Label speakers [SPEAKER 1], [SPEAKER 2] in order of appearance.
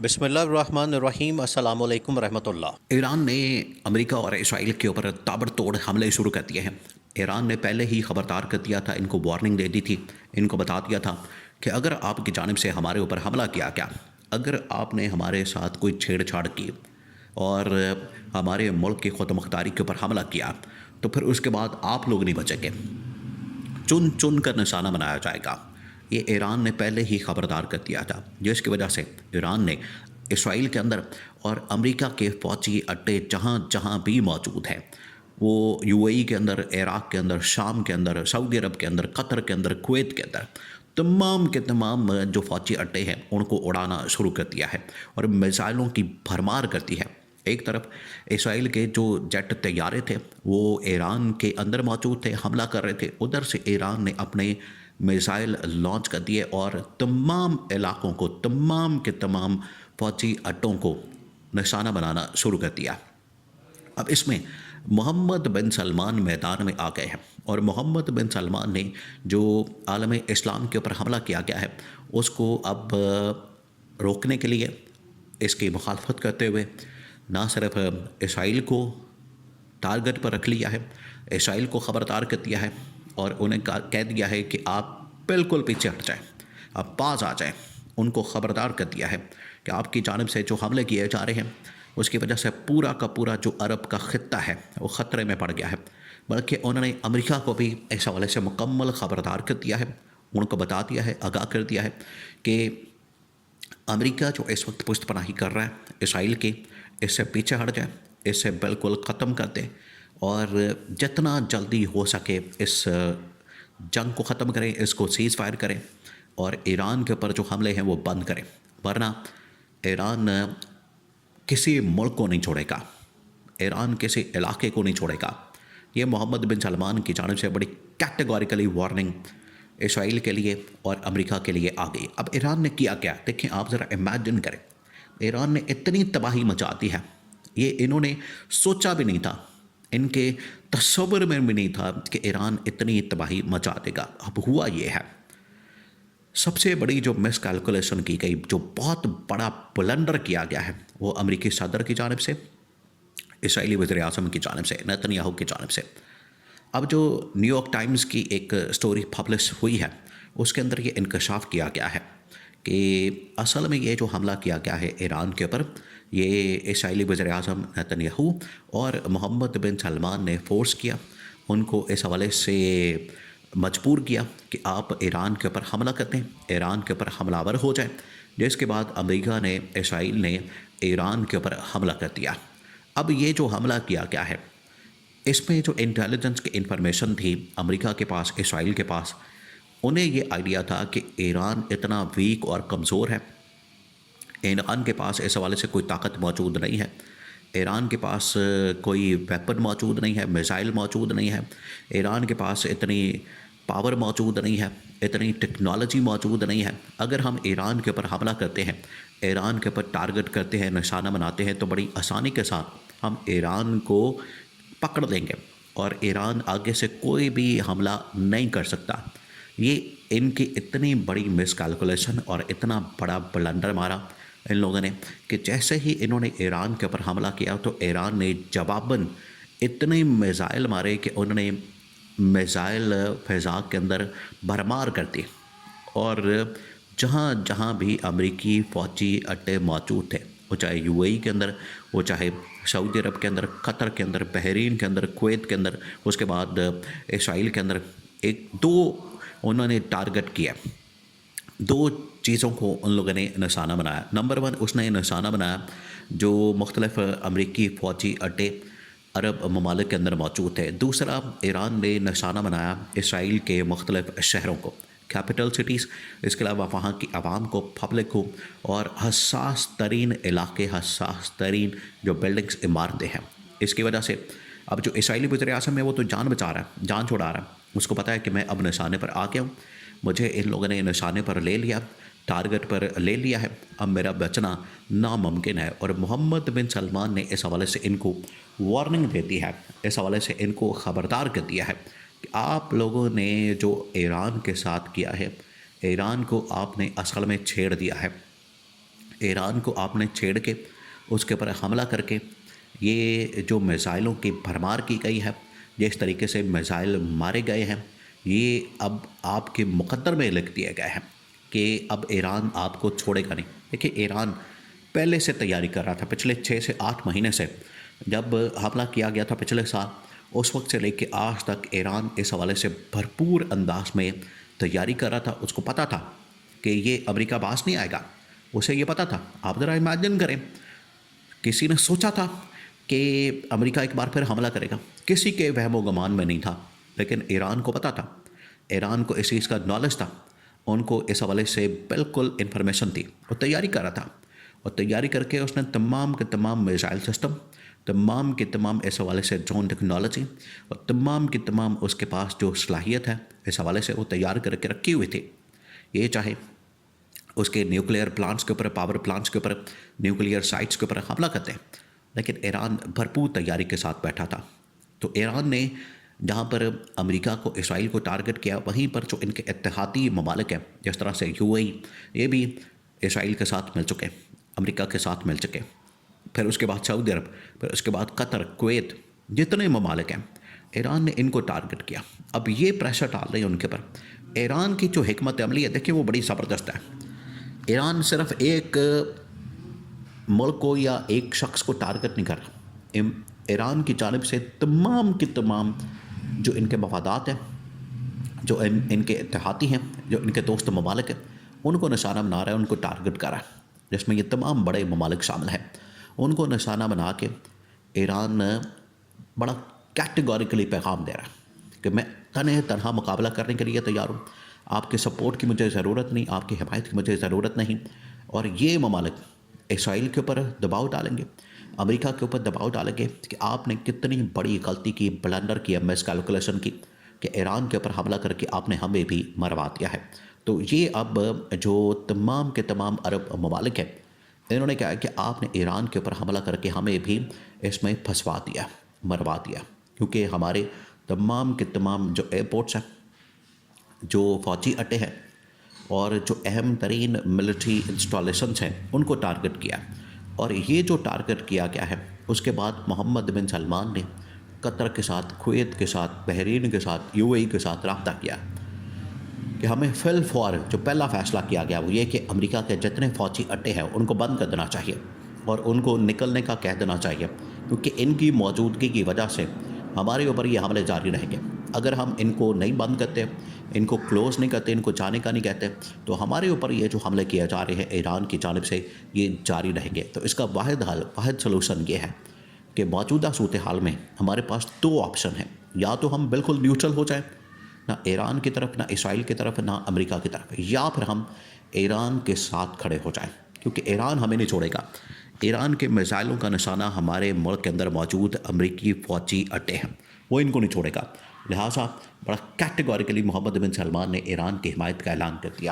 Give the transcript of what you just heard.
[SPEAKER 1] بسم اللہ الرحمن الرحیم، السلام علیکم ورحمۃ اللہ۔
[SPEAKER 2] ایران نے امریکہ اور اسرائیل کے اوپر تابڑتوڑ حملے شروع کر دیے ہیں۔ ایران نے پہلے ہی خبردار کر دیا تھا، ان کو وارننگ دے دی تھی، ان کو بتا دیا تھا کہ اگر آپ کی جانب سے ہمارے اوپر حملہ کیا گیا، اگر آپ نے ہمارے ساتھ کوئی چھیڑ چھاڑ کی اور ہمارے ملک کی خود مختاری کے اوپر حملہ کیا تو پھر اس کے بعد آپ لوگ نہیں بچیں گے، چن چن کر نشانہ بنایا جائے گا۔ یہ ایران نے پہلے ہی خبردار کر دیا تھا، جس کی وجہ سے ایران نے اسرائیل کے اندر اور امریکہ کے فوجی اڈے جہاں جہاں بھی موجود ہیں، وہ یو اے ای کے اندر، عراق کے اندر، شام کے اندر، سعودی عرب کے اندر، قطر کے اندر، کویت کے اندر، تمام کے تمام جو فوجی اڈے ہیں ان کو اڑانا شروع کر دیا ہے اور میزائلوں کی بھرمار کرتی ہے۔ ایک طرف اسرائیل کے جو جیٹ طیارے تھے وہ ایران کے اندر موجود تھے، حملہ کر رہے تھے، ادھر سے ایران نے اپنے میزائل لانچ کر دیے اور تمام علاقوں کو، تمام کے تمام فوجی اڈوں کو نشانہ بنانا شروع کر دیا۔ اب اس میں محمد بن سلمان میدان میں آ گئے ہیں اور محمد بن سلمان نے جو عالم اسلام کے اوپر حملہ کیا گیا ہے اس کو اب روکنے کے لیے، اس کی مخالفت کرتے ہوئے، نہ صرف اسرائیل کو ٹارگٹ پر رکھ لیا ہے، اسرائیل کو خبردار کر دیا ہے اور انہیں کہہ دیا ہے کہ آپ بالکل پیچھے ہٹ جائیں، آپ باز آ جائیں۔ ان کو خبردار کر دیا ہے کہ آپ کی جانب سے جو حملے کیے جا رہے ہیں اس کی وجہ سے پورا کا پورا جو عرب کا خطہ ہے وہ خطرے میں پڑ گیا ہے، بلکہ انہوں نے امریکہ کو بھی اس حوالے سے مکمل خبردار کر دیا ہے، ان کو بتا دیا ہے، آگاہ کر دیا ہے کہ امریکہ جو اس وقت پشت پناہی کر رہا ہے اسرائیل کی، اس سے پیچھے ہٹ جائے، اس سے بالکل ختم کر دے اور جتنا جلدی ہو سکے اس جنگ کو ختم کریں، اس کو سیز فائر کریں اور ایران کے اوپر جو حملے ہیں وہ بند کریں، ورنہ ایران کسی ملک کو نہیں چھوڑے گا، ایران کسی علاقے کو نہیں چھوڑے گا۔ یہ محمد بن سلمان کی جانب سے بڑی کیٹیگوریکلی وارننگ اسرائیل کے لیے اور امریکہ کے لیے آ گئی۔ اب ایران نے کیا کیا دیکھیں، آپ ذرا امیجن کریں، ایران نے اتنی تباہی مچا دی ہے، یہ انہوں نے سوچا بھی نہیں تھا، ان کے تصور میں بھی نہیں تھا کہ ایران اتنی تباہی مچا دے گا۔ اب ہوا یہ ہے، سب سے بڑی جو مس کیلکولیشن کی گئی، جو بہت بڑا بلنڈر کیا گیا ہے، وہ امریکی صدر کی جانب سے، اسرائیلی وزیر اعظم کی جانب سے، نیتن یاہو کی جانب سے۔ اب جو نیو یارک ٹائمز کی ایک سٹوری پبلش ہوئی ہے اس کے اندر یہ انکشاف کیا گیا ہے کہ اصل میں یہ جو حملہ کیا گیا ہے ایران کے اوپر، یہ اسرائیلی وزیر اعظم نیتن یاہو اور محمد بن سلمان نے فورس کیا، ان کو اس حوالے سے مجبور کیا کہ آپ ایران کے اوپر حملہ کرتے ہیں، ایران کے اوپر حملہ آور ہو جائے، جس کے بعد امریکہ نے، اسرائیل نے ایران کے اوپر حملہ کر دیا۔ اب یہ جو حملہ کیا گیا ہے اس میں جو انٹیلیجنس کی انفارمیشن تھی امریکہ کے پاس، اسرائیل کے پاس، انہیں یہ آئیڈیا تھا کہ ایران اتنا ویک اور کمزور ہے، ایران کے پاس اس حوالے سے کوئی طاقت موجود نہیں ہے، ایران کے پاس کوئی ویپن موجود نہیں ہے، میزائل موجود نہیں ہے، ایران کے پاس اتنی پاور موجود نہیں ہے، اتنی ٹیکنالوجی موجود نہیں ہے۔ اگر ہم ایران کے اوپر حملہ کرتے ہیں، ایران کے اوپر ٹارگٹ کرتے ہیں، نشانہ بناتے ہیں تو بڑی آسانی کے ساتھ ہم ایران کو پکڑ لیں گے اور ایران آگے سے کوئی بھی حملہ نہیں کر سکتا۔ یہ ان کی اتنی بڑی مس کیلکولیشن اور اتنا بڑا بلنڈر مارا ان لوگوں نے کہ جیسے ہی انہوں نے ایران کے اوپر حملہ کیا تو ایران نے جواباً اتنے میزائل مارے کہ انہوں نے میزائل فضا کے اندر بھرمار کر دی اور جہاں جہاں بھی امریکی فوجی اڈے موجود تھے، وہ چاہے یو اے ای کے اندر، وہ چاہے سعودی عرب کے اندر، قطر کے اندر، بحرین کے اندر، کویت کے اندر، اس کے بعد اسرائیل کے اندر، ایک دو انہوں نے ٹارگٹ کیا، دو چیزوں کو ان لوگوں نے نشانہ بنایا۔ نمبر ون، اس نے نشانہ بنایا جو مختلف امریکی فوجی اڈے عرب ممالک کے اندر موجود تھے۔ دوسرا، ایران نے نشانہ بنایا اسرائیل کے مختلف شہروں کو، کیپٹل سٹیز، اس کے علاوہ وہاں کی عوام کو، پبلک کو، اور حساس ترین علاقے، حساس ترین جو بلڈنگز، عمارتیں ہیں۔ اس کی وجہ سے اب جو اسرائیلی وزیر اعظم ہے وہ تو جان بچا رہا ہے، جان چھڑا رہا ہے، اس کو پتہ ہے کہ میں اب نشانے پر آ گیا ہوں، مجھے ان لوگوں نے نشانے پر لے لیا، ٹارگٹ پر لے لیا ہے، اب میرا بچنا ناممکن ہے۔ اور محمد بن سلمان نے اس حوالے سے ان کو وارننگ دے دی ہے، اس حوالے سے ان کو خبردار کر دیا ہے کہ آپ لوگوں نے جو ایران کے ساتھ کیا ہے، ایران کو آپ نے اصل میں چھیڑ دیا ہے، ایران کو آپ نے چھیڑ کے اس کے اوپر حملہ کر کے یہ جو میزائلوں کی بھرمار کی گئی ہے، جس طریقے سے میزائل مارے گئے ہیں، یہ اب آپ کے مقدر میں لکھ دیا گیا ہے کہ اب ایران آپ کو چھوڑے گا نہیں۔ دیکھیں ایران پہلے سے تیاری کر رہا تھا، پچھلے 6 سے 8 مہینے سے جب حملہ کیا گیا تھا پچھلے سال، اس وقت سے لے کے آج تک ایران اس حوالے سے بھرپور انداز میں تیاری کر رہا تھا۔ اس کو پتہ تھا کہ یہ امریکہ باز نہیں آئے گا، اسے یہ پتہ تھا۔ آپ ذرا امیجن کریں، کسی نے سوچا تھا کہ امریکہ ایک بار پھر حملہ کرے گا؟ کسی کے وہم و گمان میں نہیں تھا، لیکن ایران کو پتہ تھا، ایران کو اس چیز کا نالج تھا، ان کو اس حوالے سے بالکل انفارمیشن تھی، وہ تیاری کر رہا تھا، اور تیاری کر کے اس نے تمام کے تمام میزائل سسٹم، تمام کے تمام اس حوالے سے ڈرون ٹیکنالوجی اور تمام کی تمام اس کے پاس جو صلاحیت ہے اس حوالے سے وہ تیار کر کے رکھی ہوئی تھی۔ یہ چاہے اس کے نیوکلیئر پلانٹس کے اوپر، پاور پلانٹس کے اوپر، نیوکلیئر سائٹس کے اوپر حملہ کرتے ہیں، لیکن ایران بھرپور تیاری کے ساتھ بیٹھا تھا۔ تو ایران نے جہاں پر امریکہ کو، اسرائیل کو ٹارگٹ کیا، وہیں پر جو ان کے اتحادی ممالک ہیں جس طرح سے UAE، یہ بھی اسرائیل کے ساتھ مل چکے، امریکہ کے ساتھ مل چکے، پھر اس کے بعد سعودی عرب، پھر اس کے بعد قطر، کویت، جتنے ممالک ہیں ایران نے ان کو ٹارگٹ کیا۔ اب یہ پریشر ڈال رہے ہیں ان کے پر۔ ایران کی جو حکمت عملی ہے دیکھیں وہ بڑی زبردست ہے۔ ایران صرف ایک ملک کو یا ایک شخص کو ٹارگٹ نہیں کر رہا، ایران کی جانب سے تمام کی تمام جو ان کے مفادات ہیں، جو ان کے اتحادی ہیں، جو ان کے دوست ممالک ہیں، ان کو نشانہ بنا رہا ہے، ان کو ٹارگٹ کر رہا ہے، جس میں یہ تمام بڑے ممالک شامل ہیں۔ ان کو نشانہ بنا کے ایران بڑا کیٹیگوریکلی پیغام دے رہا ہے کہ میں تنہا مقابلہ کرنے کے لیے تیار ہوں، آپ کے سپورٹ کی مجھے ضرورت نہیں، آپ کی حمایت کی مجھے ضرورت نہیں۔ اور یہ ممالک اسرائیل کے اوپر دباؤ ڈالیں گے، امریکہ کے اوپر دباؤ ڈالیں گے کہ آپ نے کتنی بڑی غلطی کی، بلنڈر کی، مس کیلکولیشن کی کہ ایران کے اوپر حملہ کر کے آپ نے ہمیں بھی مروا دیا ہے۔ تو یہ اب جو تمام کے تمام عرب ممالک ہیں، انہوں نے کہا ہے کہ آپ نے ایران کے اوپر حملہ کر کے ہمیں بھی اس میں پھنسوا دیا، مروا دیا، کیونکہ ہمارے تمام کے تمام جو ایئرپورٹس ہیں، جو فوجی اڈے ہیں اور جو اہم ترین ملٹری انسٹالیشنز ہیں، ان کو ٹارگٹ کیا۔ اور یہ جو ٹارگٹ کیا گیا ہے، اس کے بعد محمد بن سلمان نے قطر کے ساتھ، کویت کے ساتھ، بحرین کے ساتھ، UAE کے ساتھ رابطہ کیا کہ ہمیں فی الفور جو پہلا فیصلہ کیا گیا وہ یہ کہ امریکہ کے جتنے فوجی اڈے ہیں ان کو بند کر دینا چاہیے اور ان کو نکلنے کا کہہ دینا چاہیے، کیونکہ ان کی موجودگی کی وجہ سے ہمارے اوپر یہ حملے جاری رہیں گے۔ اگر ہم ان کو نہیں بند کرتے، ان کو کلوز نہیں کرتے، ان کو جانے کا نہیں کہتے، تو ہمارے اوپر یہ جو حملے کیے جا رہے ہیں ایران کی جانب سے، یہ جاری رہیں گے۔ تو اس کا واحد حل، واحد سلوشن یہ ہے کہ موجودہ صورتحال میں ہمارے پاس 2 آپشن ہیں، یا تو ہم بالکل نیوٹرل ہو جائیں، نہ ایران کی طرف، نہ اسرائیل کی طرف، نہ امریکہ کی طرف، یا پھر ہم ایران کے ساتھ کھڑے ہو جائیں، کیونکہ ایران ہمیں نہیں چھوڑے گا۔ ایران کے میزائلوں کا نشانہ ہمارے ملک کے اندر موجود امریکی فوجی اڈے ہیں، وہ ان کو نہیں چھوڑے گا۔ لہٰذا بڑا کیٹیگوریکلی محمد بن سلمان نے ایران کی حمایت کا اعلان کر دیا۔